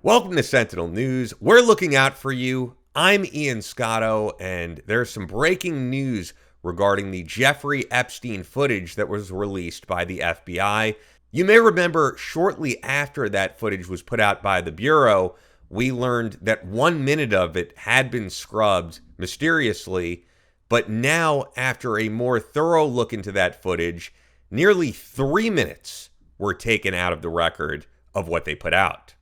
Welcome to Sentinel News. We're looking out for you. I'm Ian Scotto, and there's some breaking news regarding the Jeffrey Epstein footage that was released by the FBI. You may remember shortly after that footage was put out by the Bureau, we learned that 1 minute of it had been scrubbed mysteriously, but now, after a more thorough look into that footage, nearly 3 minutes were taken out of the record of what they put out.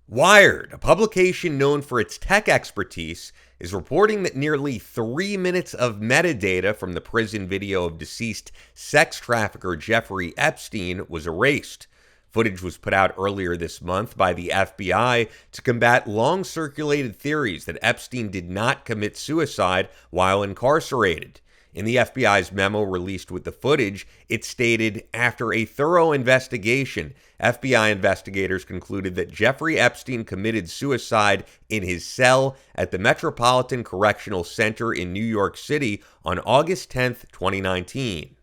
Wired, a publication known for its tech expertise, is reporting that nearly 3 minutes of metadata from the prison video of deceased sex trafficker Jeffrey Epstein was erased. Footage was put out earlier this month by the FBI to combat long-circulated theories that Epstein did not commit suicide while incarcerated. In the FBI's memo released with the footage, it stated, after a thorough investigation, FBI investigators concluded that Jeffrey Epstein committed suicide in his cell at the Metropolitan Correctional Center in New York City on August 10, 2019.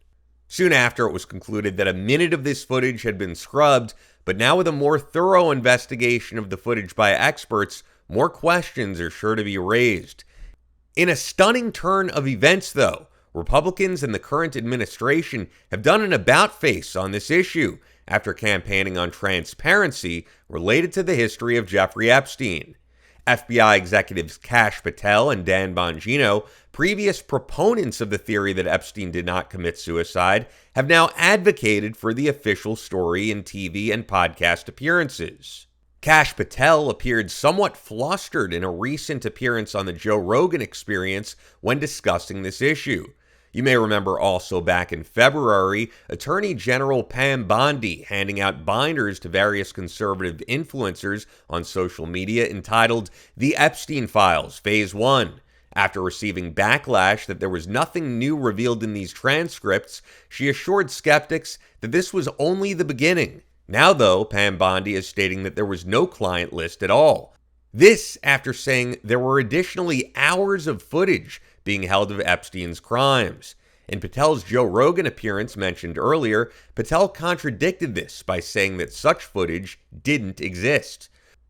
Soon after, it was concluded that a minute of this footage had been scrubbed, but now with a more thorough investigation of the footage by experts, more questions are sure to be raised. In a stunning turn of events, though, Republicans and the current administration have done an about-face on this issue after campaigning on transparency related to the history of Jeffrey Epstein. FBI executives Kash Patel and Dan Bongino, previous proponents of the theory that Epstein did not commit suicide, have now advocated for the official story in TV and podcast appearances. Kash Patel appeared somewhat flustered in a recent appearance on the Joe Rogan Experience when discussing this issue. You may remember also back in February, Attorney General Pam Bondi handing out binders to various conservative influencers on social media entitled The Epstein Files, Phase 1. After receiving backlash that there was nothing new revealed in these transcripts, she assured skeptics that this was only the beginning. Now, though, Pam Bondi is stating that there was no client list at all. This after saying there were additionally hours of footage being held of Epstein's crimes. In Patel's Joe Rogan appearance mentioned earlier, Patel contradicted this by saying that such footage didn't exist.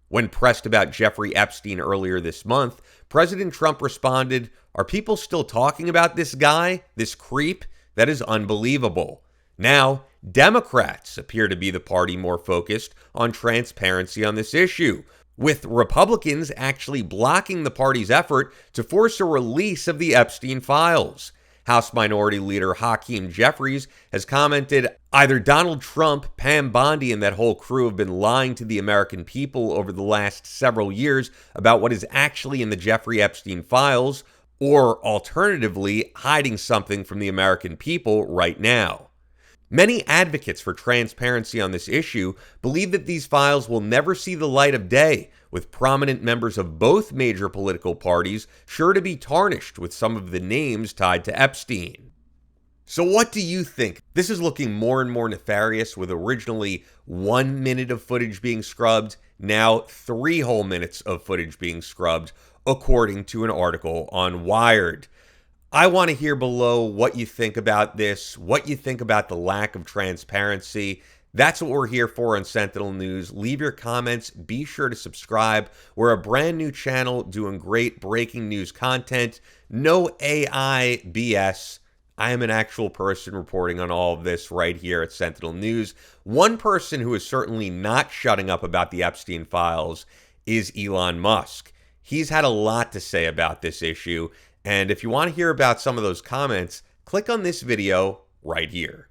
When pressed about Jeffrey Epstein earlier this month, President Trump responded, "Are people still talking about this guy, this creep? That is unbelievable." Now, Democrats appear to be the party more focused on transparency on this issue, with Republicans actually blocking the party's effort to force a release of the Epstein files. House Minority Leader Hakeem Jeffries has commented, either Donald Trump, Pam Bondi, and that whole crew have been lying to the American people over the last several years about what is actually in the Jeffrey Epstein files, or alternatively, hiding something from the American people right now. Many advocates for transparency on this issue believe that these files will never see the light of day, with prominent members of both major political parties sure to be tarnished with some of the names tied to Epstein. So what do you think? This is looking more and more nefarious, with originally 1 minute of footage being scrubbed, now 3 whole minutes of footage being scrubbed, according to an article on Wired. I want to hear below what you think about this, what you think about the lack of transparency. That's what we're here for on Sentinel News. Leave your comments. Be sure to subscribe. We're a brand new channel doing great breaking news content. No AI BS. I am an actual person reporting on all of this right here at Sentinel News. One person who is certainly not shutting up about the Epstein files is Elon Musk. He's had a lot to say about this issue. And if you want to hear about some of those comments, click on this video right here.